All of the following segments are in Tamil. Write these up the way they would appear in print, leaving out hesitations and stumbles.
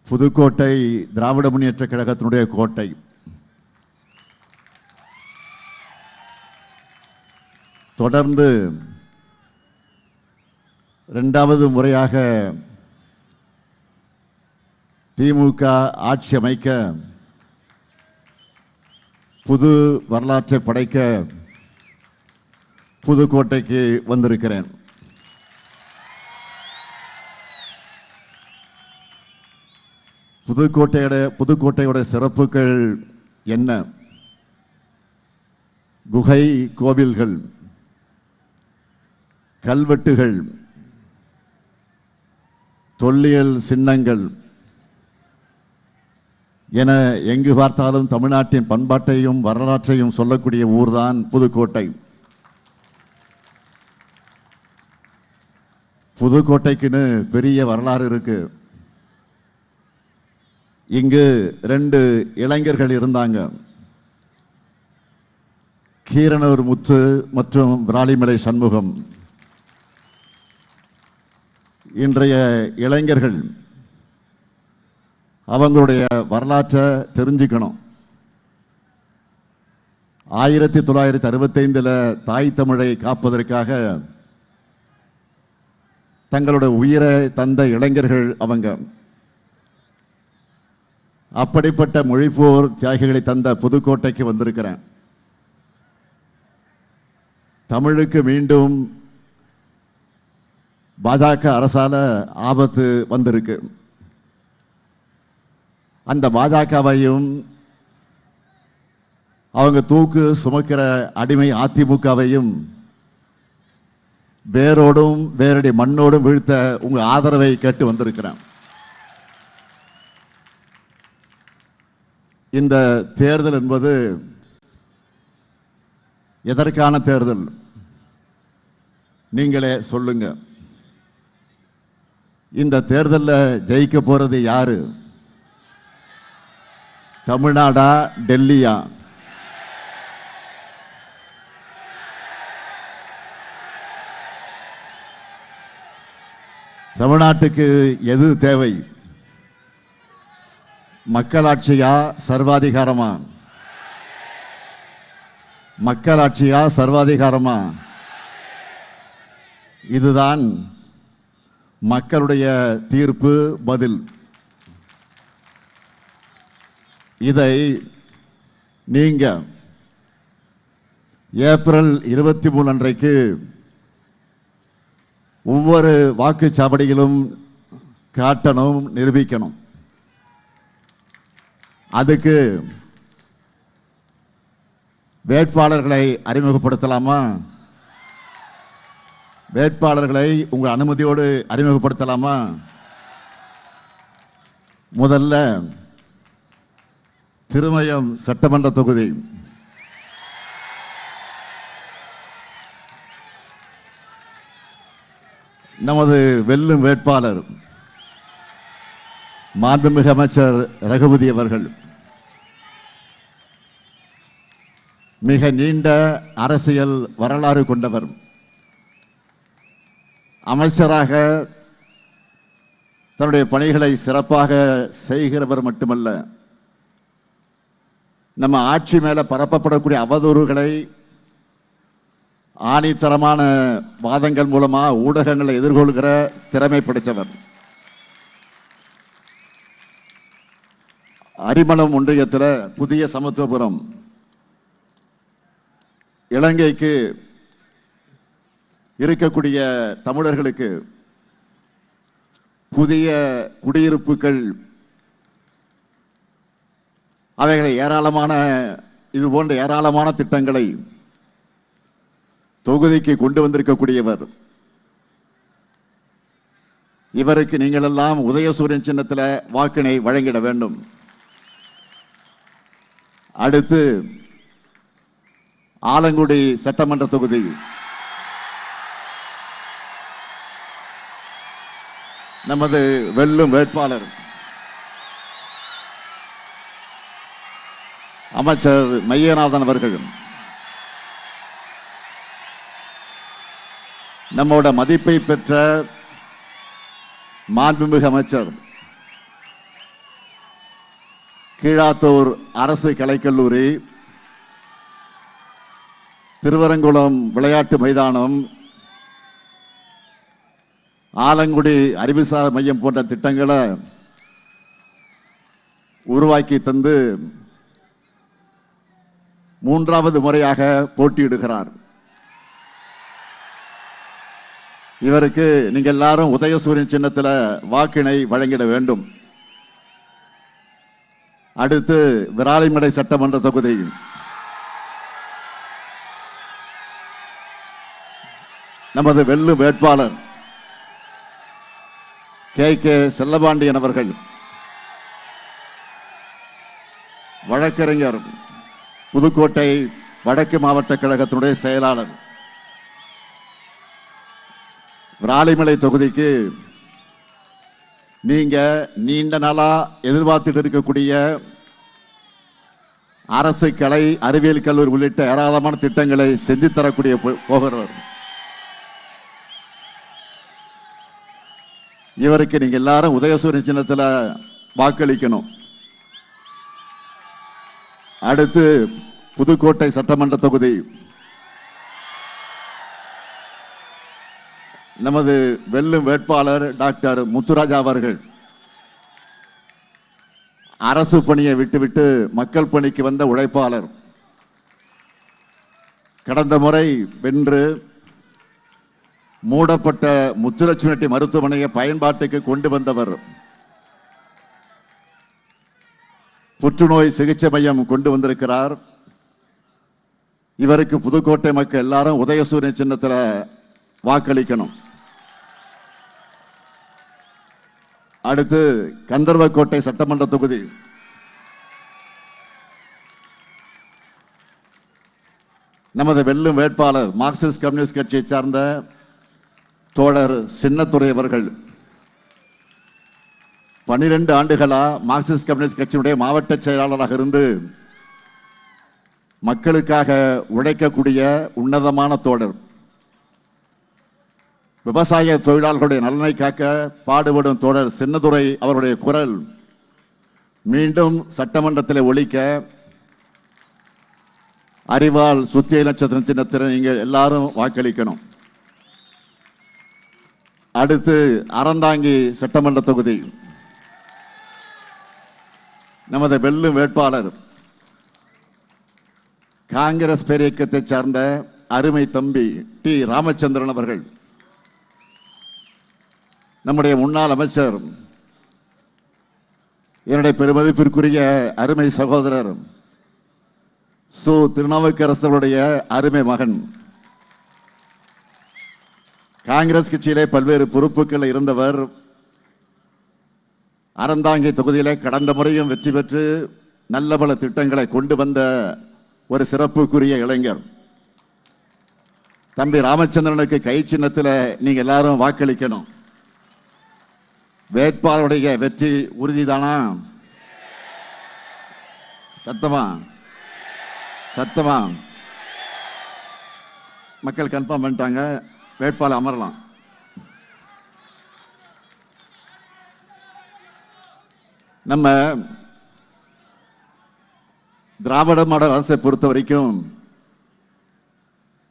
புதுக்கோட்டை திராவிட முன்னேற்ற கழகத்தினுடைய கோட்டை. தொடர்ந்து இரண்டாவது முறையாக திமுக ஆட்சி அமைக்க, புது வரலாற்றை படைக்க புதுக்கோட்டைக்கு வந்திருக்கிறேன். புதுக்கோட்டையோட சிறப்புகள் என்ன? குகை கோவில்கள், கல்வெட்டுகள், தொல்லியல் சின்னங்கள் என எங்கு பார்த்தாலும் தமிழ்நாட்டின் பண்பாட்டையும் வரலாற்றையும் சொல்லக்கூடிய ஊர்தான் புதுக்கோட்டை. புதுக்கோட்டைக்குன்னு பெரிய வரலாறு இருக்கு. இங்கு 2 இளைஞர்கள் இருந்தாங்க, கீரனூர் முத்து மற்றும் விராலிமலை சண்முகம். இன்றைய இளைஞர்கள் அவங்களுடைய வரலாற்றை தெரிஞ்சுக்கணும். 1965 தாய் தமிழை காப்பதற்காக தங்களுடைய உயிரை தந்த இளைஞர்கள் அவங்க. அப்படிப்பட்ட மொழிப்போர் தியாகிகளை தந்த புதுக்கோட்டைக்கு வந்திருக்கிறேன். தமிழுக்கு மீண்டும் பாஜக அரசால ஆபத்து வந்திருக்கு. அந்த பாஜகவையும் அவங்க தூக்கு சுமக்கிற அடிமை அதிமுகவையும் வேரோடும் வேரடி மண்ணோடும் வீழ்த்த உங்க ஆதரவை கேட்டு வந்திருக்கிறேன். இந்த தேர்தல் என்பது எதற்கான தேர்தல்? நீங்களே சொல்லுங்க. இந்த தேர்தலில் ஜெயிக்க போறது யாரு? தமிழ்நாடா, டெல்லியா? தமிழ்நாட்டுக்கு எது தேவை? மக்களாட்சியா, சர்வாதிகாரமா? மக்களாட்சியா, சர்வாதிகாரமா? இதுதான் மக்களுடைய தீர்ப்பு, பதில். இதை நீங்க ஏப்ரல் 23 அன்றைக்கு ஒவ்வொரு வாக்குச்சாவடியிலும் காட்டணும், நிரூபிக்கணும். அதுக்கு வேட்பாளர்களை அறிமுகப்படுத்தலாமா? வேட்பாளர்களை உங்கள் அனுமதியோடு அறிமுகப்படுத்தலாமா? முதல்ல திருமயம் சட்டமன்ற தொகுதி. நமது வெல்லும் வேட்பாளர் மாண்புமிகு அமைச்சர் ரகுபதி அவர்கள். மிக நீண்ட அரசியல் வரலாறு கொண்டவர். அமைச்சராக தன்னுடைய பணிகளை சிறப்பாக செய்கிறவர் மட்டுமல்ல, நம்ம ஆட்சி மேல பரப்பப்படக்கூடிய அவதூறுகளை ஆணித்தரமான வாதங்கள் மூலமா ஊடகங்களை எதிர்கொள்கிற திறமை படைத்தவர். அரிமளம் ஒன்றியத்தில் புதிய சமத்துவபுரம், இலங்கைக்கு இருக்கக்கூடிய தமிழர்களுக்கு புதிய குடியிருப்புகள், அவைகளை இது போன்ற ஏராளமான திட்டங்களை தொகுதிக்கு கொண்டு வந்திருக்கக்கூடியவர். இவருக்கு நீங்கள் எல்லாம் உதயசூரியன் சின்னத்தில் வாக்கினை வழங்கிட வேண்டும். அடுத்து ஆலங்குடி சட்டமன்ற தொகுதி. நமது வெல்லும் வேட்பாளர் அமைச்சர் மையநாதன் அவர்கள். நம்மோட மதிப்பை பெற்ற மாண்புமிகு அமைச்சர் கீழாத்தூர் அரசு கலைக்கல்லூரி, திருவரங்குளம் விளையாட்டு மைதானம், ஆலங்குடி அறிவுசார் மையம் போன்ற திட்டங்களை உருவாக்கி தந்து மூன்றாவது முறையாக போட்டியிடுகிறார். இவருக்கு நீங்க எல்லாரும் உதயசூரியன் சின்னத்தில் வாக்கினை வழங்கிட வேண்டும். அடுத்து விராலிமலை சட்டமன்ற தொகுதி நமது வெல்லும் வேட்பாளர் கே செல்லபாண்டியன் அவர்கள், வழக்கறிஞர், புதுக்கோட்டை வடக்கு மாவட்ட கழகத்தினுடைய செயலாளர். விராலிமலை தொகுதிக்கு நீங்க நீண்ட நாளா எதிர்பார்த்துட்டு இருக்கக்கூடிய அரசு கலை அறிவியல் கல்லூரி உள்ளிட்ட ஏராளமான திட்டங்களை செஞ்சு தரக்கூடிய போகிறவர். இவருக்கு நீங்க எல்லாரும் உதயசூரியன் சின்னத்தில் வாக்களிக்கணும். அடுத்து புதுக்கோட்டை சட்டமன்ற தொகுதி நமது வெல்லும் வேட்பாளர் டாக்டர் முத்துராஜா அவர்கள் அரசு பணியை விட்டுவிட்டு மக்கள் பணிக்கு வந்த உழைப்பாளர். கடந்த முறை வென்று மூடப்பட்ட முத்துலட்சுமி மருத்துவமனையை பயன்பாட்டுக்கு கொண்டு வந்தவர். புற்றுநோய் சிகிச்சை மையம் கொண்டு வந்திருக்கிறார். இவருக்கு புதுக்கோட்டை மக்கள் எல்லாரும் உதயசூரியன் சின்னத்தில் வாக்களிக்கணும். அடுத்து கந்தர்வக்கோட்டை சட்டமன்ற தொகுதி நமது வெல்லும் வேட்பாளர் மார்க்சிஸ்ட் கம்யூனிஸ்ட் கட்சியை சார்ந்த தோழர் சின்னத்துரை அவர்கள் 12 ஆண்டுகளா மார்க்சிஸ்ட் கம்யூனிஸ்ட் கட்சியினுடைய மாவட்ட செயலாளராக இருந்து மக்களுக்காக உழைக்கக்கூடிய உன்னதமான தோழர். விவசாய தொழிலாளர்களுடைய நலனை காக்க பாடுபடும் தோழர் சின்னதுரை அவருடைய குரல் மீண்டும் சட்டமன்றத்தில் ஒலிக்க அறிவால் சுத்திய நட்சத்திரம் சின்னத்தில் நீங்கள் எல்லாரும் வாக்களிக்கணும். அடுத்து அறந்தாங்கி சட்டமன்ற தொகுதி நமது வெல்லும் வேட்பாளர் காங்கிரஸ் பேரியக்கத்தை சார்ந்த அருமை தம்பி டி ராமச்சந்திரன் அவர்கள், நம்முடைய முன்னாள் அமைச்சர், என்னுடைய பெருமதிப்பிற்குரிய அருமை சகோதரர் சு திருநாவுக்கரசருடைய அருமை மகன். காங்கிரஸ் கட்சியிலே பல்வேறு பொறுப்புகள் இருந்தவர். அறந்தாங்கி தொகுதியிலே கடந்த முறையும் வெற்றி பெற்று நல்ல பல திட்டங்களை கொண்டு வந்த ஒரு சிறப்புக்குரிய இளைஞர். தம்பி ராமச்சந்திரனுக்கு கை சின்னத்தில் நீங்க எல்லாரும் வாக்களிக்கணும். வேட்பாளருடைய வெற்றி உறுதிதானா? சத்தமா சத்தமா மக்கள் கன்ஃபார்ம் பண்ணிட்டாங்க. வேட்பாளர் அமரலாம். நம்ம திராவிட மாடல் அரசை பொறுத்த வரைக்கும்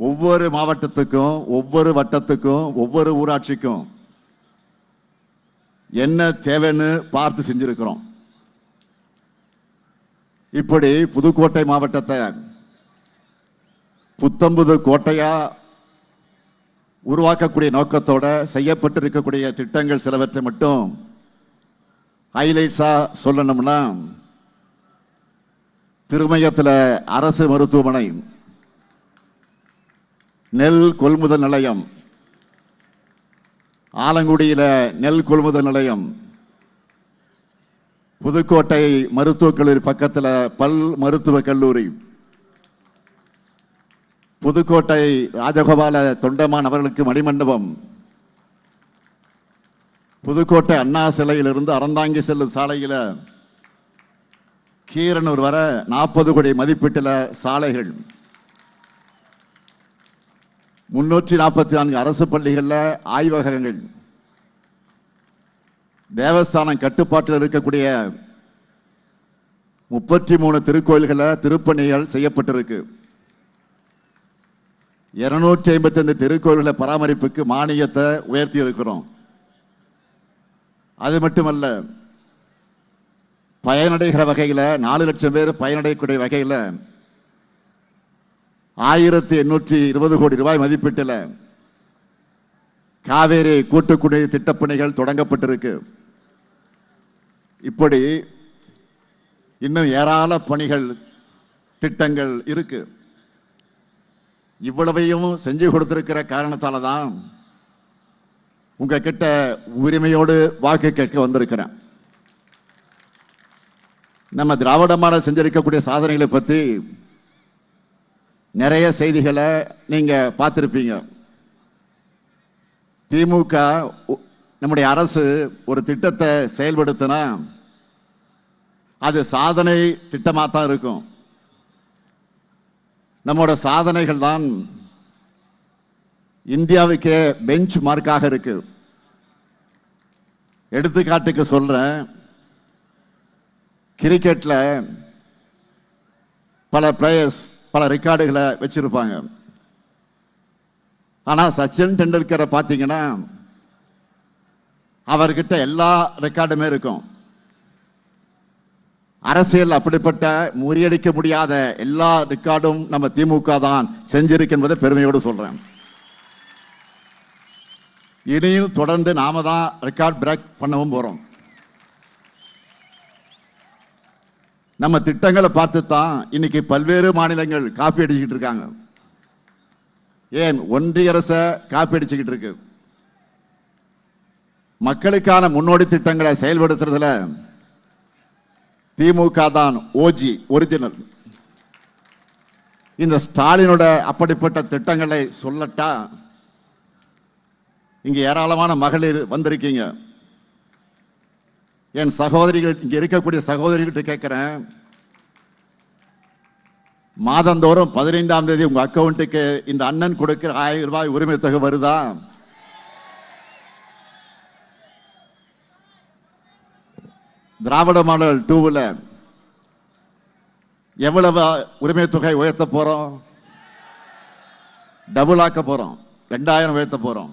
ஒவ்வொரு மாவட்டத்துக்கும், ஒவ்வொரு வட்டத்துக்கும், ஒவ்வொரு ஊராட்சிக்கும் என்ன தேவைன்னு பார்த்து செஞ்சிருக்கிறோம். இப்படி புதுக்கோட்டை மாவட்டத்தை புத்தம்புது கோட்டையா உருவாக்கக்கூடிய நோக்கத்தோட செய்யப்பட்டிருக்கக்கூடிய திட்டங்கள் சிலவற்றை மட்டும் ஹைலைட்ஸா சொல்லணும்னா, திருமயத்தில் அரசு மருத்துவமனை, நெல் கொள்முதல் நிலையம், ஆலங்குடியில் நெல் கொள்முதல் நிலையம், புதுக்கோட்டை மருத்துவக் கல்லூரி பக்கத்தில் பல் மருத்துவக் கல்லூரி, புதுக்கோட்டை ராஜகோபால தொண்டமான் அவர்களுக்கு மணிமண்டபம், புதுக்கோட்டை அண்ணா சிலையிலிருந்து அறந்தாங்கி செல்லும் சாலையில் கீரனூர் வர 40 கோடி மதிப்பீட்டில் சாலைகள், 344 அரசு பள்ளிகளில் ஆய்வகங்கள், தேவஸ்தானம் கட்டுப்பாட்டில் இருக்கக்கூடிய 33 திருக்கோயில்களை திருப்பணிகள் செய்யப்பட்டிருக்கு. 255 திருக்கோயில்களை பராமரிப்புக்கு மானியத்தை உயர்த்தி இருக்கிறோம். அது மட்டுமல்ல, பயனடைகிற வகையில் 4 லட்சம் பேர் பயனடையக்கூடிய வகையில் 1820 கோடி ரூபாய் மதிப்பீட்டில் காவேரி கூட்டுக்குடிநீர் திட்டப்பணிகள் தொடங்கப்பட்டிருக்கு. இப்படி இன்னும் ஏராள பணிகள் திட்டங்கள் இருக்கு. இவ்வளவையும் செஞ்சு கொடுத்திருக்கிற காரணத்தால தான் உங்ககிட்ட உரிமையோடு வாக்கு கேட்க வந்திருக்கிறேன். நம்ம திராவிட மாடல் செஞ்சிருக்கக்கூடிய சாதனைகளை பற்றி நிறைய செய்திகளை நீங்க பார்த்திருப்பீங்க. திமுக நம்முடைய அரசு ஒரு திட்டத்தை செயல்படுத்தினா அது சாதனை திட்டமாக தான் இருக்கும். நம்மோட சாதனைகள் தான் இந்தியாவுக்கே பெஞ்ச் மார்க்காக இருக்கு. எடுத்துக்காட்டுக்கு சொல்றேன், கிரிக்கெட்ல பல பிளேயர்ஸ் பல ரெக்கார்டுகளை வச்சிருப்பாங்க. ஆனா சச்சின் டெண்டுல்கரை பார்த்தீங்கன்னா அவர்கிட்ட எல்லா ரெக்கார்டுமே இருக்கும். அரசியல் அப்படிப்பட்ட முறியடிக்க முடியாத எல்லா ரெக்கார்டும் நம்ம திமுக தான் செஞ்சிருக்கு என்பதை பெருமையோடு சொல்றேன். இனியும் தொடர்ந்து நாம தான் ரெக்கார்ட் பிரேக் பண்ணவும் போறோம். நம்ம திட்டங்களை பார்த்து தான் இன்னைக்கு பல்வேறு மாநிலங்கள் காப்பி அடிச்சுக்கிட்டு இருக்காங்க. ஏன் ஒன்றிய அரசை காப்பி அடிச்சுக்கிட்டு இருக்கு. மக்களுக்கான முன்னோடி திட்டங்களை செயல்படுத்துறதுல திமுக தான் ஓஜி, ஒரிஜினல். இந்த ஸ்டாலினோட அப்படிப்பட்ட திட்டங்களை சொல்லட்டா, இங்க ஏராளமான மகளிர் வந்திருக்கீங்க. என் சகோதரிகள், இங்க இருக்கக்கூடிய சகோதரிகிட்ட கேட்கிறேன், மாதந்தோறும் 15ஆம் தேதி உங்க அக்கௌண்ட்டுக்கு இந்த அண்ணன் கொடுக்கிற 1000 ரூபாய் உரிமை தொகை வருதா? திராவிட மாடல் 2ல எவ்வளவு உரிமை தொகை உயர்த்த போறோம்? டபுள் ஆக்க போறோம். 2000 உயர்த்த போறோம்.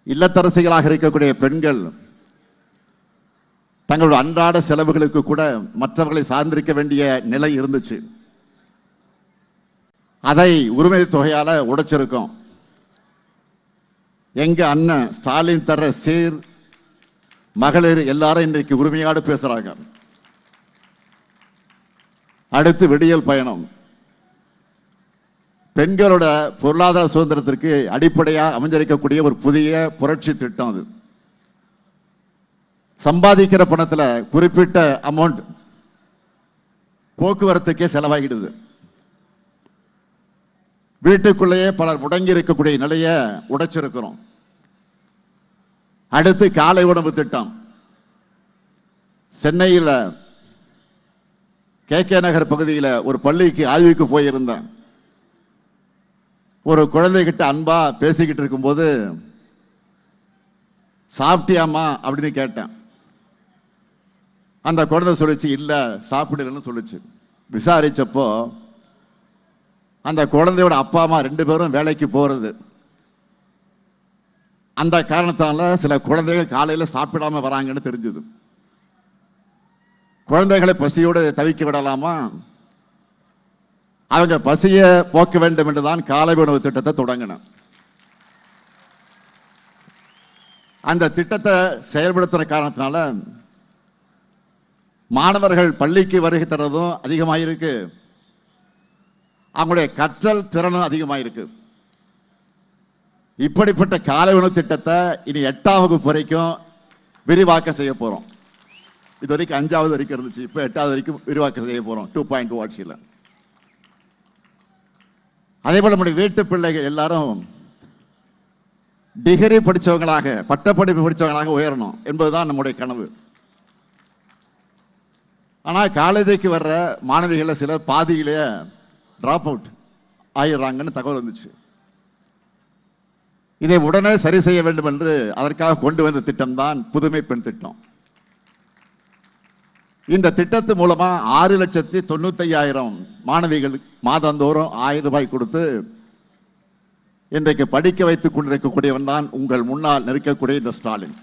இல்லத்தரசிகளாக இருக்கக்கூடிய பெண்கள் தங்களோட அன்றாட செலவுகளுக்கு கூட மற்றவர்களை சார்ந்திருக்க வேண்டிய நிலை இருந்துச்சு. அதை உரிமை தொகையால உடைச்சிருக்கோம். எங்க அண்ணன் ஸ்டாலின் தர சீர் மகளிர் எல்லாரும் இன்றைக்கு உரிமையோடு பேசுறாங்க. அடுத்து விடியல் பயணம். பெண்களோட பொருளாதார சுதந்திரத்திற்கு அடிப்படையாக அமைஞ்சிருக்கக்கூடிய ஒரு புதிய புரட்சி திட்டம். அது சம்பாதிக்கிற பணத்துல குறிப்பிட்ட அமௌண்ட் போக்குவரத்துக்கே செலவாகிடுது. வீட்டுக்குள்ளேயே பலர் முடங்கி இருக்கக்கூடிய நிலையை உடைச்சிருக்கிறோம். அடுத்து காலை உணவு திட்டம். சென்னையில் கே நகர் பகுதியில் ஒரு பள்ளிக்கு ஆய்வுக்கு போயிருந்தேன். ஒரு குழந்தைகிட்ட அன்பா பேசிக்கிட்டு இருக்கும்போது, சாப்பிட்டியாமா அப்படின்னு கேட்டேன். அந்த குழந்தை சொல்லிச்சு, இல்லை சாப்பிடலன்னு சொல்லிச்சு. விசாரிச்சப்போ அந்த குழந்தையோட அப்பா அம்மா 2 பேரும் வேலைக்கு போறது. அந்த காரணத்தால சில குழந்தைகள் காலையில் சாப்பிடாம வராங்கன்னு தெரிஞ்சது. குழந்தைகளை பசியோடு தவிக்க விடலாமா? அவங்க பசியை போக்க வேண்டும் என்றுதான் காலை உணவு திட்டத்தை தொடங்கினேன். அந்த திட்டத்தை செயல்படுத்துற காரணத்தினால மாணவர்கள் பள்ளிக்கு வருகை தரதும் அதிகமாயிருக்கு, அவங்களுடைய கற்றல் திறனும் அதிகமாயிருக்கு. இப்படிப்பட்ட காலை உணவு திட்டத்தை இனி 8ஆம் வகுப்பு வரைக்கும் விரிவாக்க செய்ய போறோம். இது வரைக்கும் 5வது வரைக்கும் இருந்துச்சு, இப்போ 8வது வரைக்கும் விரிவாக்க செய்ய போறோம் 2.2 ஆட்சியில். அதே போல நம்முடைய வீட்டு பிள்ளைகள் எல்லாரும் டிகிரி படித்தவங்களாக, பட்டப்படிப்பு படித்தவங்களாக உயரணும் என்பதுதான் நம்முடைய கனவு. ஆனால் காலேஜுக்கு வர்ற மாணவிகளை சிலர் பாதியிலேயே டிராப் அவுட் ஆயிடுறாங்கன்னு தகவல் வந்துச்சு. இதை உடனே சரி செய்ய வேண்டும் என்று அதற்காக கொண்டு வந்த திட்டம் தான் புதுமை பெண் திட்டம். இந்த திட்டத்து மூலமா 6,95,000 மாணவிகள் மாதந்தோறும் 1000 ரூபாய் கொடுத்து இன்றைக்கு படிக்க வைத்துக் கொண்டிருக்கக்கூடியவன் தான் உங்கள் முன்னால் நிற்கக்கூடிய இந்த ஸ்டாலின்.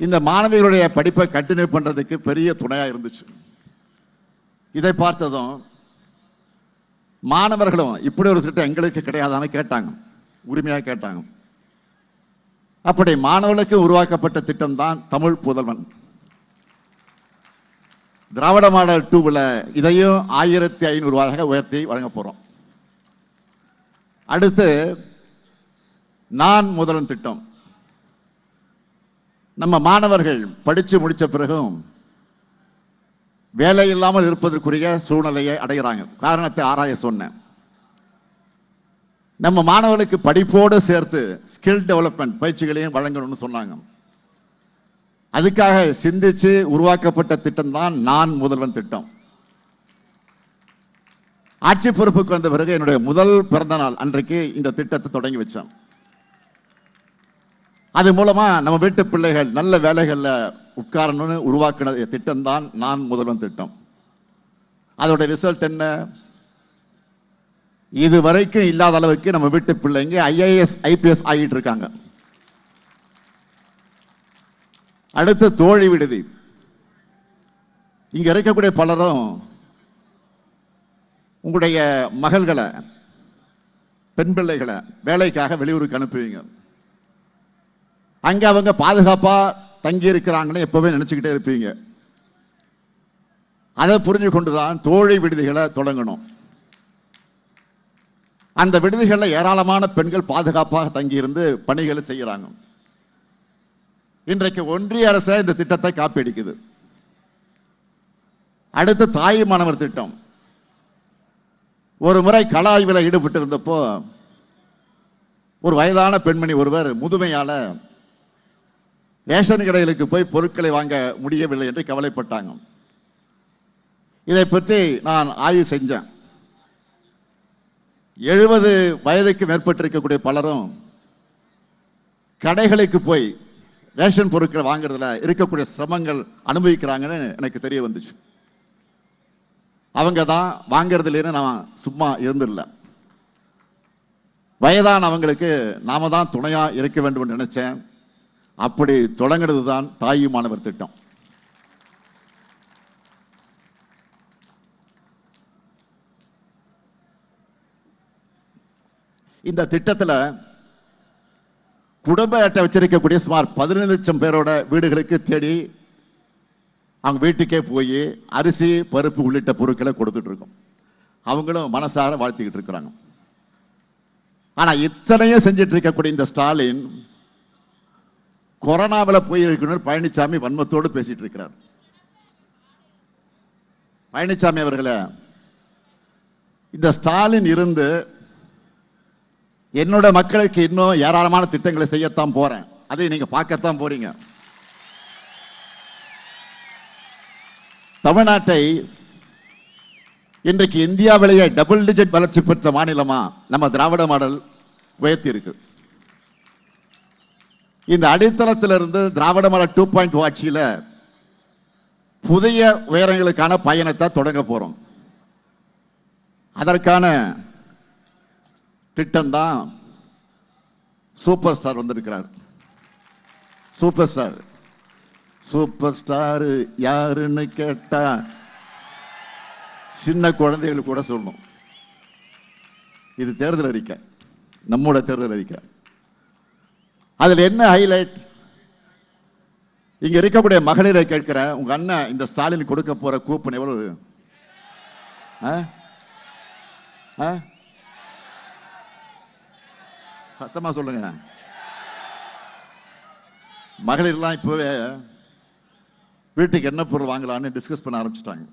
இந்த மாணவிகளுடைய படிப்பை கண்டினியூ பண்றதுக்கு பெரிய துணையா இருந்துச்சு. இதை பார்த்ததும் மாணவர்களும் இப்படி ஒரு திட்டம் எங்களுக்கு கிடையாதான்னு கேட்டாங்க, உரிமையாக கேட்டாங்க. அப்படி மாணவர்களுக்கு உருவாக்கப்பட்ட திட்டம் தான் தமிழ் புதல்வன். திராவிட மாடல் 2ல இதையும் 1500 ரூபாயாக உயர்த்தி வழங்க போறோம். அடுத்து நான் முதல்வன் திட்டம். நம்ம மாணவர்கள் படிச்சு முடிச்ச பிறகும் வேலை இல்லாமல் இருப்பதற்குரிய சூழ்நிலையை அடைகிறாங்க. காரணத்தை ஆராய சொன்னேன். நம்ம மாணவர்களுக்கு படிப்போடு சேர்த்து ஸ்கில் டெவலப்மெண்ட் பயிற்சிகளையும் வழங்கணும்னு சொன்னாங்க. அதுக்காக சிந்திச்சு உருவாக்கப்பட்ட திட்டம் தான் நான் முதல்வன் திட்டம். ஆட்சி பொறுப்புக்கு வந்த பிறகு என்னுடைய முதல் பிறந்த நாள் அன்றைக்கு இந்த திட்டத்தை தொடங்கி வச்சோம். அது மூலமா நம்ம வீட்டு பிள்ளைகள் நல்ல வேலைகள்ல உட்காரணும்னு உருவாக்கின திட்டம் தான் நான் முதல்வன் திட்டம். அதோட ரிசல்ட் என்ன? இது வரைக்கும் இல்லாத அளவுக்கு நம்ம வீட்டு பிள்ளைங்க IAS IPS ஆகிட்டு இருக்காங்க. அடுத்து தோழி விடுதி. இங்க இருக்கக்கூடிய பலரும் உங்களுடைய மகள்களை, பெண் பிள்ளைகளை வேலைக்காக வெளியூருக்கு அனுப்புவீங்க. அங்க அவங்க பாதுகாப்பா தங்கி இருக்கிறாங்கன்னு எப்பவே நினைச்சுக்கிட்டே இருப்பீங்க. அதை புரிஞ்சு கொண்டுதான் தோழி விடுதிகளை தொடங்கணும். அந்த விடுதிகளில் ஏராளமான பெண்கள் பாதுகாப்பாக தங்கியிருந்து பணிகளை செய்யறாங்க. இன்றைக்கு ஒன்றிய அரசு இந்த திட்டத்தை காப்பீடிக்குது. அடுத்து தாய் மாணவர் திட்டம். ஒரு முறை கள ஆய்வில் ஈடுபட்டு இருந்தப்போ ஒரு வயதான பெண்மணி ஒருவர் முதுமையால ரேஷன் கடைகளுக்கு போய் பொருட்களை வாங்க முடியவில்லை என்று கவலைப்பட்டாங்க. இதை பற்றி நான் ஆய்வு செஞ்சேன். 70 வயதுக்கு மேற்பட்டிருக்கக்கூடிய பலரும் கடைகளுக்கு போய் ரேஷன் பொருட்களை வாங்குறதுல இருக்கக்கூடிய சிரமங்கள் அனுபவிக்கிறாங்கன்னு எனக்கு தெரிய வந்துச்சு. அவங்க தான் வாங்கிறதுலேருந்து நான் சும்மா இருந்தில்ல. வயதான அவங்களுக்கு நாம தான் துணையா இருக்க வேண்டும் என்று நினைச்சேன். அப்படி தொடங்கிறது தான் தாய் மாணவர் திட்டம். இந்த திட்டத்தில் குடும்ப அட்டை வச்சிருக்கக்கூடிய சுமார் 17 லட்சம் பேரோட வீடுகளுக்கு தேடி அவங்க வீட்டுக்கே போய் அரிசி பருப்பு உள்ளிட்ட பொருட்களை கொடுத்துட்டு இருக்கோம். அவங்களும் மனசார வாழ்த்திக்கிட்டு இருக்கிறாங்க. ஆனா இத்தனையும் செஞ்சிட்டு இருக்கக்கூடிய இந்த ஸ்டாலின் கொரோனாவில் போயிருக்கணும் பழனிசாமி வன்மத்தோடு பேசிட்டு இருக்கிறார். பழனிசாமி அவர்களே, இந்த ஸ்டாலின் இருந்து என்னோட மக்களுக்கு இன்னும் ஏராளமான திட்டங்களை செய்யத்தான் போறேன். அதை நீங்க பார்க்கத்தான் போறீங்க. தமிழ்நாட்டை இன்றைக்கு இந்தியாவிலேயே டபுள் டிஜிட் வளர்ச்சி பெற்ற மாநிலமா நம்ம திராவிட மாடல் உயர்த்தி இருக்கு. இந்த அடித்தளத்திலிருந்து திராவிட மாடல் 2.0 ஆட்சியில புதிய உயரங்களுக்கான பயணத்தை தொடங்க போறோம். அதற்கான திட்டம் தான் சூப்பர் ஸ்டார் வந்திருக்கிறார். சூப்பர் ஸ்டார் சூப்பர் ஸ்டார் யாருன்னு கேட்டா சின்ன குழந்தைகள் கூட சொல்லணும். இது தேர்தல் அறிக்கை, நம்மோட தேர்தல் அறிக்கை. அதுல என்ன ஹைலைட்? இங்க இருக்கக்கூடிய மகளிரை கேட்கிற, உங்க அண்ணன் இந்த ஸ்டாலின் கொடுக்க போற கூப்பன் எவ்வளவு? சத்தமா சொல்லுங்க. மகளிர்லாம் இப்பவே வீட்டுக்கு என்ன பொருள் வாங்கலாம்னு டிஸ்கஸ் பண்ண ஆரம்பிச்சுட்டாங்க.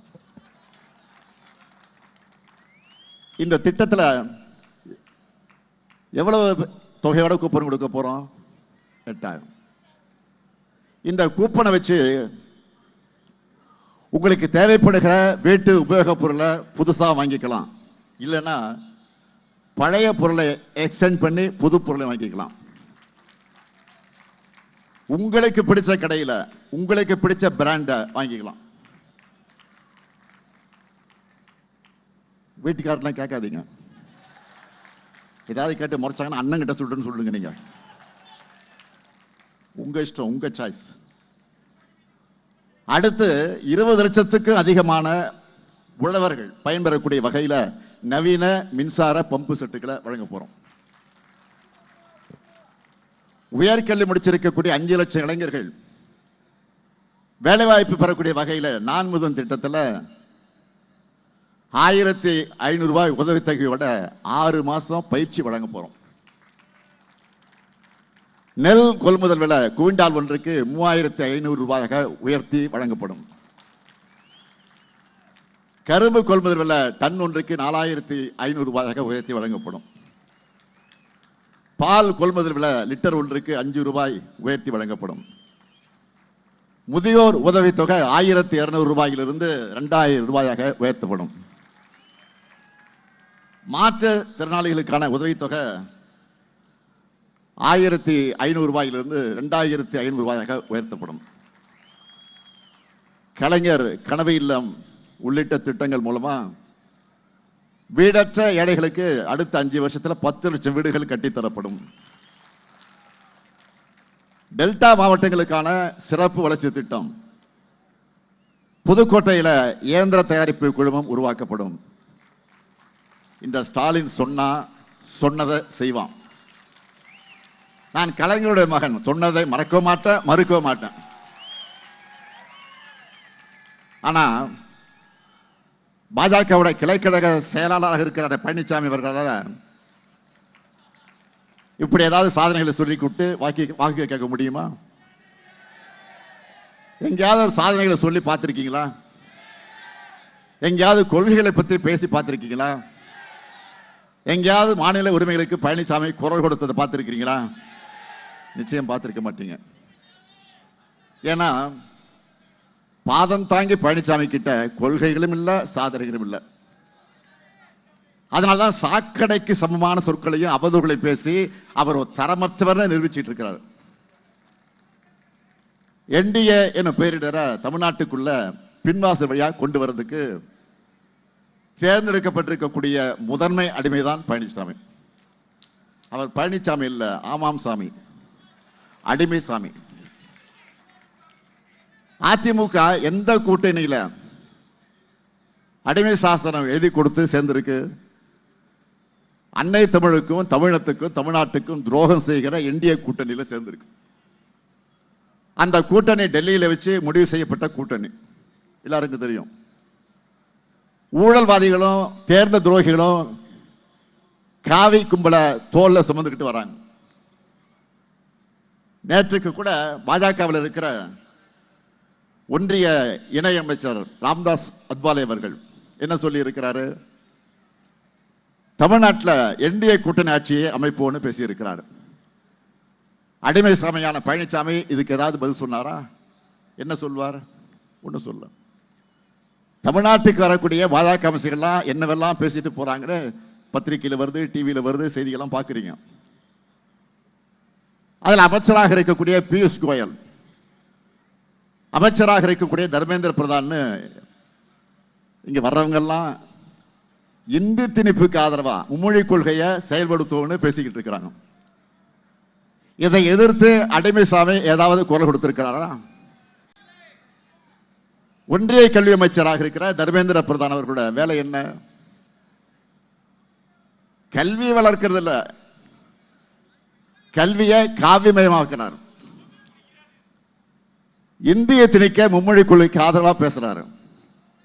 இந்த திட்டத்தில் எவ்வளவு தொகையோட கூப்பன் கொடுக்க போறோம்? 8000. இந்த கூப்பனை வச்சு உங்களுக்கு தேவைப்படுகிற வீட்டு உபயோக பொருளை புதுசா வாங்கிக்கலாம். இல்லைன்னா பழைய பொருளை எக்ஸ்சேஞ்ச் பண்ணி புது பொருளை வாங்கிக்கலாம். உங்களுக்கு பிடிச்ச கடையில் உங்களுக்கு பிடிச்ச பிராண்டை வாங்கிக்கலாம். வீட்டுக்காரெல்லாம் கேட்காதீங்க. ஏதாவது கேட்டு முறைச்சாங்கன்னா அண்ணன் கிட்ட சொல்லுன்னு சொல்லுங்க. நீங்க உங்க இஷ்டம், உங்க சாய்ஸ். அடுத்து 20 லட்சத்துக்கும் அதிகமான உழவர்கள் பயன்பெறக்கூடிய வகையில் நவீன மின்சார பம்பு செட்டுகளை வழங்க போறோம். உயர்கல்வி முடிச்சிருக்கக்கூடிய 5 லட்சம் இளைஞர்கள் வேலைவாய்ப்பு பெறக்கூடிய வகையில் நான் முதல் திட்டத்தில் 1500 ரூபாய் உதவித்தொகையோட 6 மாசம் பயிற்சி வழங்க போறோம். நெல் கொள்முதல் விலை குவிண்டால் ஒன்றுக்கு 3500 ரூபாயாக உயர்த்தி வழங்கப்படும். கரும்பு கொள்முதல் விலை டன் ஒன்றுக்கு 4500 ரூபாயாக உயர்த்தி வழங்கப்படும். பால் கொள்முதல் விலை லிட்டர் ஒன்றுக்கு 5 ரூபாய் உயர்த்தி வழங்கப்படும். முதியோர் உதவித்தொகை 1200 ரூபாயிலிருந்து 2000 ரூபாயாக உயர்த்தப்படும். மாற்றுத் திறனாளிகளுக்கான உதவித்தொகை 1500 ரூபாயிலிருந்து 2500 ரூபாயாக உயர்த்தப்படும். கலைஞர் கனவு இல்லம் உள்ளிட்ட திட்டங்கள் மூலமா வீடற்ற ஏழைகளுக்கு அடுத்த 5 வருஷத்துல 10 லட்சம் வீடுகள் கட்டித்தரப்படும். டெல்டா மாவட்டங்களுக்கான சிறப்பு வளர்ச்சி திட்டம், புதுக்கோட்டையில இயந்திர தயாரிப்பு குழுமம் உருவாக்கப்படும். இந்த ஸ்டாலின் சொன்னதை செய்வான். நான் கலைஞருடைய மகன், சொன்னதை மறக்க மாட்டேன், மறுக்க மாட்டேன். ஆனா பாஜகவோட கிளைக்கழக செயலாளராக இருக்கிற பழனிசாமி அவர்களால் இப்படி ஏதாவது சாதனைகளை சொல்லி கூட்டு வாக்கு கேட்க முடியுமா? எங்கேயாவது சாதனைகளை சொல்லி பார்த்திருக்கீங்களா? எங்கேயாவது கொள்கைகளை பற்றி பேசி பார்த்திருக்கீங்களா? எங்கேயாவது மாநில உரிமைகளுக்கு பழனிசாமி குரல் கொடுத்ததை பார்த்திருக்கிறீங்களா? நிச்சயம் பார்த்திருக்க மாட்டீங்க. ஏன்னா பாதம் தாங்கி பழனிசாமி கிட்ட கொள்கைகளும் இல்லை, சாதனைகளும் இல்லை. அதனால்தான் சாக்கடைக்கு சமமான சொற்களையும் அவதூறுகளை பேசி அவர் ஒரு தரமற்றவர் நிரூபிச்சிட்டு இருக்கிறார். என்டிஏ என பெயரிடற தமிழ்நாட்டுக்குள்ள பின்வாசல் வழியா கொண்டு வர்றதுக்கு தேர்ந்தெடுக்கப்பட்டிருக்கக்கூடிய முதன்மை அடிமைதான் பழனிசாமி. அவர் பழனிசாமி இல்ல, ஆமாம் சாமி, அடிமை சாமி. அதிமுக எந்த கூட்டணியில அடிமை சாசனம் எழுதி கொடுத்து சேர்ந்திருக்கு? அன்னை தமிழுக்கும் தமிழத்துக்கும் தமிழ்நாட்டுக்கும் துரோகம் செய்கிற என்டிஏ கூட்டணியில சேர்ந்திருக்கு. அந்த கூட்டணி டெல்லியில வச்சு முடிவு செய்யப்பட்ட கூட்டணி எல்லாருக்கும் தெரியும். ஊழல்வாதிகளும் தேர்ந்த துரோகிகளும் காவி கும்பல தோல்ல சுமந்துக்கிட்டு வராங்க. நேற்றுக்கு கூட பாஜகவில் இருக்கிற ஒன்றிய இணையமைச்சர் ராம்தாஸ் அத்வாலே அவர்கள் என்ன சொல்லி இருக்கிறாரு? தமிழ்நாட்டில் என்டிஏ கூட்டணி ஆட்சியை அமைப்போன்னு பேசி இருக்கிறார். அடிமை சாமியான பழனிசாமி இதுக்கு ஏதாவது பதில் சொன்னாரா? என்ன சொல்வார்? ஒன்றும் சொல்ல. தமிழ்நாட்டுக்கு வரக்கூடிய பாஜக அமைச்சர்கள்லாம் என்னவெல்லாம் பேசிட்டு போறாங்கன்னு பத்திரிகையில் வருது, டிவியில் வருது, செய்திகள்லாம் பார்க்குறீங்க. அதில் அமைச்சராக இருக்கக்கூடிய பியூஷ் கோயல், அமைச்சராக இருக்கக்கூடிய தர்மேந்திர பிரதான், இங்க வர்றவங்கெல்லாம் இந்தி திணிப்புக்கு ஆதரவா மும்மொழி கொள்கையை செயல்படுத்துவோம்னு பேசிக்கிட்டு இருக்கிறாங்க. இதை எதிர்த்து அடிமைசாமி ஏதாவது குரல் கொடுத்திருக்கிறாரா? ஒன்றிய கல்வி அமைச்சராக இருக்கிற தர்மேந்திர பிரதான் அவர்களோட வேலை என்ன? கல்வி வளர்க்கிறது இல்ல, கல்வியை காவியமயமாக்கிறார். இந்திய திணிக்க மும்மொழி கொள்கைக்கு ஆதரவாக பேசுறாரு,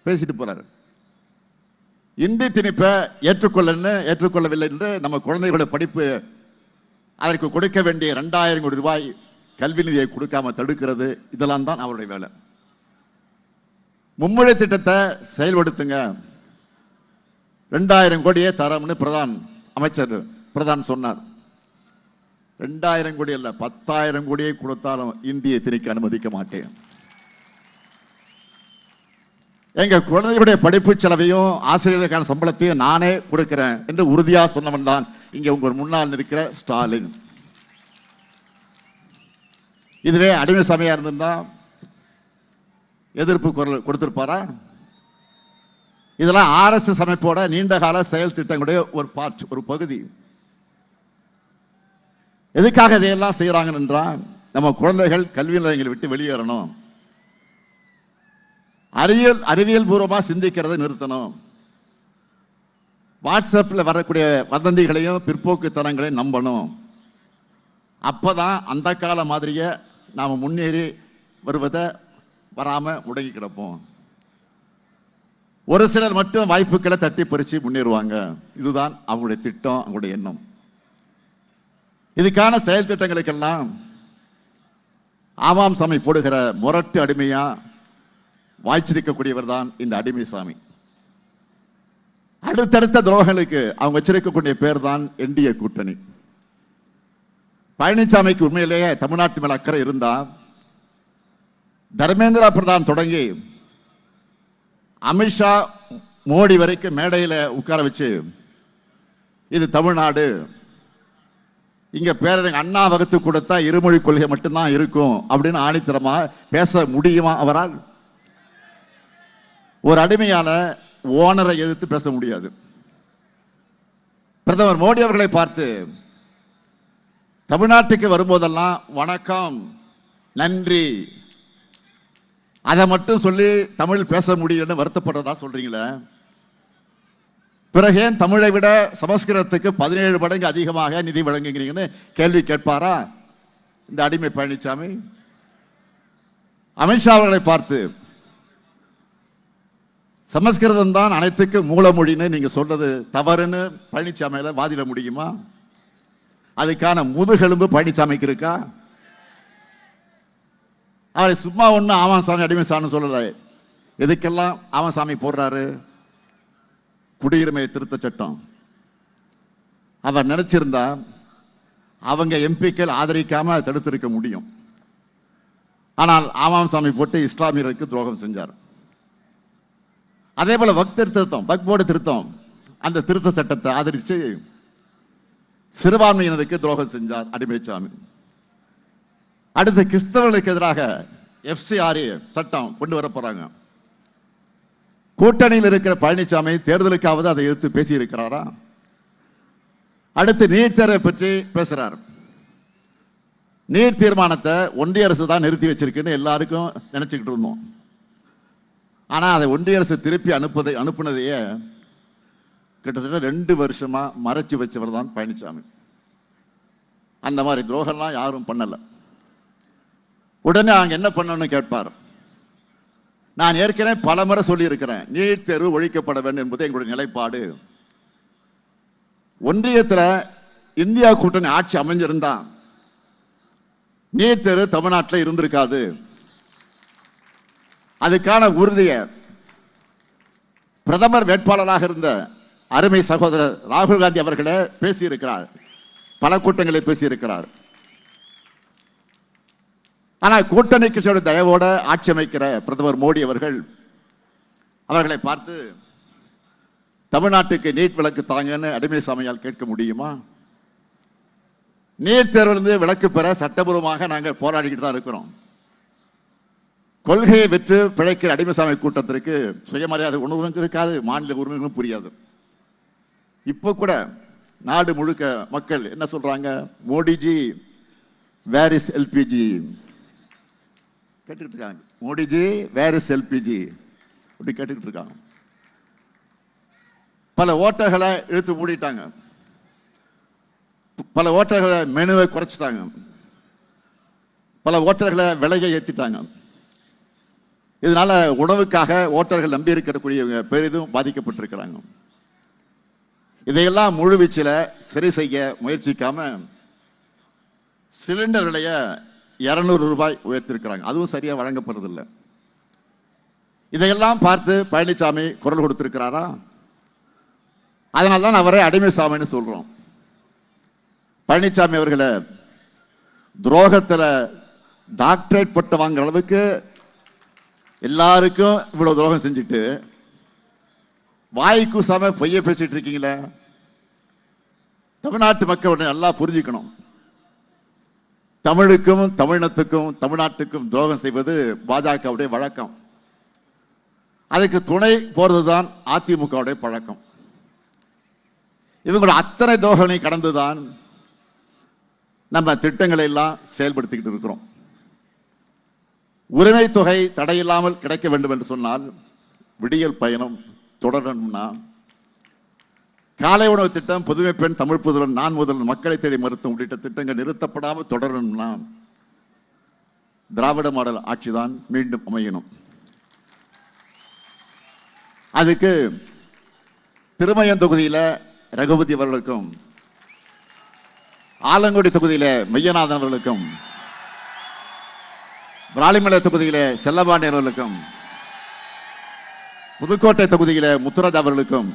பேசிட்டு போறாரு. இந்தி திணிப்பை ஏற்றுக்கொள்ளவில்லை என்று நம்ம குழந்தைகளோட படிப்பு அதற்கு கொடுக்க வேண்டிய 2000 கோடி ரூபாய் கல்வி நிதியை கொடுக்காம தடுக்கிறது, இதெல்லாம் தான் அவருடைய வேலை. மும்மொழி திட்டத்தை செயல்படுத்துங்க, 2000 கோடியே தரம்னு அமைச்சர் பிரதான் சொன்னார். 2000 கோடி அல்ல, 10,000 கோடியை கொடுத்தாலும் இந்தியை திணிக்க அனுமதிக்க மாட்டேன். எங்க குழந்தைகளுடைய படிப்பு செலவையும் ஆசிரியர்களுக்கான சம்பளத்தையும் நானே கொடுக்கிறேன் என்று உறுதியா சொன்னவன் தான் இங்க உங்க முன்னால் இருக்கிற ஸ்டாலின். இதுவே அடிமை சாமியா இருந்திருந்தா எதிர்ப்பு குரல் கொடுத்திருப்பாரா? இதெல்லாம் RSS அமைப்போட நீண்டகால செயல் திட்டங்களுடைய ஒரு பார்ட், ஒரு பகுதி. எதுக்காக இதையெல்லாம் செய்யறாங்க என்றால், நம்ம குழந்தைகள் கல்வி நிலையங்களை விட்டு வெளியேறணும், அறிவியல் பூர்வமா சிந்திக்கிறதை நிறுத்தணும், வாட்ஸ்அப்பில் வரக்கூடிய வதந்திகளையும் பிற்போக்குத்தனங்களையும் நம்பணும். அப்பதான் அந்த கால மாதிரியே நாம் முன்னேறி வருவதை வராம முடங்கி கிடப்போம். ஒரு சிலர் மட்டும் வாய்ப்புகளை தட்டி பறிச்சு முன்னேறுவாங்க. இதுதான் அவங்களுடைய திட்டம், அவங்களுடைய எண்ணம். இதுக்கான செயல் திட்டங்களுக்கெல்லாம் ஆமாம் சாமி போடுகிற முரட்டு அடிமையா வாய்ச்சிருக்கக்கூடியவர் தான் இந்த அடிமை சாமி. அடுத்தடுத்த துரோகங்களுக்கு அவங்க வச்சிருக்கக்கூடிய பேர் தான் NDA கூட்டணி. பழனிசாமிக்கு உண்மையிலேயே தமிழ்நாட்டு மேல் அக்கறை இருந்தா, தர்மேந்திரா பிரதான் தொடங்கி அமித்ஷா மோடி வரைக்கும் மேடையில் உட்கார வச்சு, இது தமிழ்நாடு, இங்க பேரறிஞர் அண்ணா வகுத்து கொடுத்தா இருமொழி கொள்கை மட்டும்தான் இருக்கும் அப்படின்னு ஆணித்தரமா பேச முடியுமா அவரால்? ஒரு அடிமையான ஓனரை எதிர்த்து பேச முடியாது. பிரதமர் மோடி அவர்களை பார்த்து தமிழ்நாட்டுக்கு வரும்போதெல்லாம் வணக்கம், நன்றி, அதை மட்டும் சொல்லி தமிழ் பேச முடியும்னு வருத்தப்படுறதா சொல்றீங்களே. பிறகு ஏன் தமிழை விட சமஸ்கிருதத்துக்கு 17 மடங்கு அதிகமாக நிதி வழங்குகிறீங்கன்னு கேள்வி கேட்பாரா இந்த அடிமை பழனிசாமி? அமித்ஷா அவர்களை பார்த்து சமஸ்கிருதம் தான் அனைத்துக்கும் மூலமொழின்னு நீங்க சொல்றது தவறுன்னு பழனிசாமியில வாதிட முடியுமா? அதுக்கான முதுகெலும்பு பழனிசாமிக்கு இருக்கா? அவரை சும்மா ஒண்ணு ஆமாம் சாமி அடிமை சாமி சொல்லல. எதுக்கெல்லாம் ஆமாம் சாமி போடுறாரு? குடியுரிமை திருத்த சட்டம். அவர் நினைச்சிருந்தா அவங்க எம்பிக்கள் ஆதரிக்காம தடுத்திருக்க முடியும். ஆனால் ஆமாம் சாமி போட்டு இஸ்லாமியர்களுக்கு துரோகம் செஞ்சார். அதே போல வக்ஃப் போர்டு திருத்தம், அந்த திருத்த சட்டத்தை ஆதரிச்சு சிறுபான்மையினருக்கு துரோகம் செஞ்சார் அடிமைசாமி. அடுத்து கிறிஸ்தவர்களுக்கு எதிராக FCRA சட்டம் கொண்டு வர போறாங்க. கூட்டணியில் இருக்கிற பழனிசாமி தேர்தலுக்காவது அதை எதிர்த்து பேசி இருக்கிறாரா? அடுத்து நீட் தேர்வை பற்றி பேசுறார். நீட் தீர்மானத்தை ஒன்றிய அரசு தான் நிறுத்தி வச்சிருக்குன்னு எல்லாருக்கும் நினைச்சுக்கிட்டு இருந்தோம். ஆனா அதை ஒன்றிய அரசு திருப்பி அனுப்புனதையே கிட்டத்தட்ட 2 வருஷமா மறைச்சு வச்சவர் தான் பழனிசாமி. அந்த மாதிரி துரோகம்லாம் யாரும் பண்ணல. உடனே அவங்க என்ன பண்ணணும்னு கேட்பார். நான் ஏற்கனவே பல முறை சொல்லி இருக்கிறேன், நீட் தேர்வு ஒழிக்கப்பட வேண்டும் என்பது எங்களுடைய நிலைப்பாடு. ஒன்றியத்தில் இந்தியா கூட்டணி ஆட்சி அமைஞ்சிருந்தா நீட் தேர்வு தமிழ்நாட்டில் இருந்திருக்காது. அதுக்கான உறுதியை பிரதமர் வேட்பாளராக இருந்த அருமை சகோதரர் ராகுல் காந்தி அவர்களே பேசியிருக்கிறார், பல கூட்டங்களில் பேசியிருக்கிறார். ஆனால் கூட்டணி கட்சியோட தயவோட ஆட்சி அமைக்கிற பிரதமர் மோடி அவர்களை பார்த்து தமிழ்நாட்டுக்கு நீட் விலக்கு தாங்கன்னு அடிமை சாமியால் கேட்க முடியுமா? நீட் தேர்விலிருந்து விலக்கு பெற சட்டபூர்வமாக நாங்கள் போராடிக்கிட்டு தான் இருக்கிறோம். கொள்கையை வெற்று பிழைக்கிற அடிமைசாமி கூட்டத்திற்கு சுயமரியாதை உணர்வு இருக்காது, மாநில உரிமைகளும் புரியாது. இப்போ கூட நாடு முழுக்க மக்கள் என்ன சொல்றாங்க? மோடிஜி வேர் இஸ் எல்பிஜி கேட்டுக்கிட்டு இருக்காங்க. மோடிஜி வேர் இஸ் எல்பிஜி அப்படி கேட்டுக்கிட்டு இருக்காங்க. பல ஓட்டர்களை இழுத்து மூடிட்டாங்க, பல ஓட்டர்களை மெனுவை குறைச்சிட்டாங்க, பல ஓட்டர்களை விலையை ஏற்றிட்டாங்க. இதனால உணவுக்காக ஓட்டர்கள் நம்பி இருக்கக்கூடியவங்க பெரிதும் பாதிக்கப்பட்டிருக்கிறாங்க. இதையெல்லாம் முழுவீச்சில் சரி செய்ய முயற்சிக்காம சிலிண்டர் விலையை 200 ரூபாய் உயர்த்திருக்கிறாங்க. அதுவும் சரியா வழங்கப்படுறதில்லை. இதையெல்லாம் பார்த்து பழனிசாமி குரல் கொடுத்திருக்கிறாரா? அதனால தான் அவரை அடிமை சாமின்னு சொல்றோம். பழனிசாமி அவர்களை துரோகத்தில் டாக்டரேட் பட்டம் வாங்குற அளவுக்கு எல்லாருக்கும் இவ்வளவு துரோகம் செஞ்சுட்டு வாய் கூசாம பொய்ய பேசிட்டு இருக்கீங்களே. தமிழ்நாட்டு மக்கள் நல்லா புரிஞ்சுக்கணும். தமிழுக்கும் தமிழினத்துக்கும் தமிழ்நாட்டுக்கும் துரோகம் செய்வது பாஜகவுடைய வழக்கம். அதுக்கு துணை போறதுதான் அதிமுகவுடைய பழக்கம். இவங்களோட அத்தனை துரோகனை கடந்துதான் நம்ம திட்டங்களை எல்லாம் செயல்படுத்திக்கிட்டு இருக்கிறோம். உரிமை தொகை தடையில்லாமல் கிடைக்க வேண்டும் என்று சொன்னால் விடியல் பயணம் தொடரணும்னா, காலை உணவு திட்டம், புதுமை பெண், தமிழ் புதுவன், நான் முதல்வன், மக்களை தேடி மருத்துவம் உள்ளிட்ட திட்டங்கள் நிறுத்தப்படாமல் தொடரணும்னா திராவிட மாடல் ஆட்சிதான் மீண்டும் அமையணும். அதுக்கு திருமயம் தொகுதியில் ரகுபதி அவர்களுக்கும், ஆலங்குடி தொகுதியில் மையநாதன் அவர்களுக்கும், விராலிமலை தொகுதியில் செல்லபாண்டி அவர்களுக்கும், புதுக்கோட்டை தொகுதியில் முத்துராஜ் அவர்களுக்கும்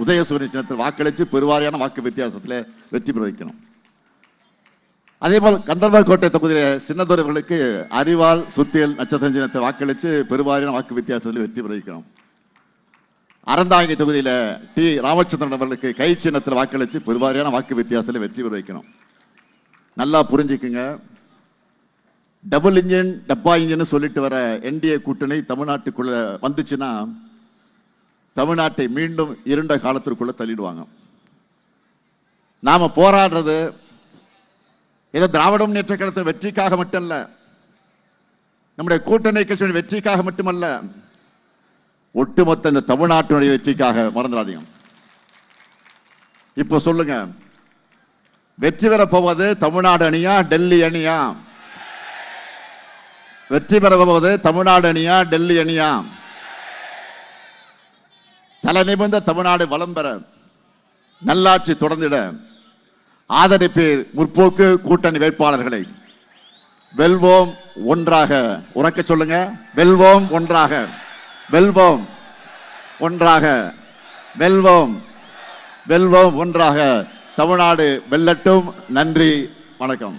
உதயசூரிய சின்னத்தில் வாக்களித்து பெருவாரியான வாக்கு வித்தியாசத்தில் வெற்றி பெற வைக்கணும். அதேபோல் கந்தர்வர்கோட்டை தொகுதியில் சின்னதுரை அவர்களுக்கு அறிவால் சுத்தியல் நட்சத்திர சின்னத்தை வாக்களித்து பெருவாரியான வாக்கு வித்தியாசத்தில் வெற்றி பெற வைக்கணும். அறந்தாங்கி தொகுதியில் டி ராமச்சந்திரன் அவர்களுக்கு கை சின்னத்தில் வாக்களித்து பெருவாரியான வாக்கு வித்தியாசத்தில் வெற்றி பெற வைக்கணும். நல்லா புரிஞ்சுக்குங்க, டபுள் இன்ஜின் டப்பா இன்ஜின் சொல்லிட்டு வர என்டிஏ கூட்டணி தமிழ்நாட்டுக்குள்ள வந்துச்சுன்னா தமிழ்நாட்டை மீண்டும் இருண்ட காலத்திற்குள்ள தள்ளிடுவாங்க. நாம போராடுறது ஏதோ திராவிட முன்னேற்ற கழகத்தின் வெற்றிக்காக மட்டுமல்ல, நம்முடைய கூட்டணி கட்சியின் வெற்றிக்காக மட்டுமல்ல, ஒட்டுமொத்த இந்த தமிழ்நாட்டினுடைய வெற்றிக்காக. மறந்துடாதீங்க. இப்போ சொல்லுங்க, வெற்றி பெற போவது தமிழ்நாடு அணியா டெல்லி அணியா? வெற்றி பெற போவது தமிழ்நாடு அணியா டெல்லி அணியா? தலை நிமிர்ந்த தமிழ்நாடு வளம் பெற, நல்லாட்சி தொடர்ந்திட ஆதரிப்பீர் முற்போக்கு கூட்டணி வேட்பாளர்களை. வெல்வோம் ஒன்றாக. உறக்க சொல்லுங்க, வெல்வோம் ஒன்றாக, வெல்வோம் ஒன்றாக, வெல்வோம் வெல்வோம் ஒன்றாக. தமிழ்நாடு வெல்லட்டும். நன்றி, வணக்கம்.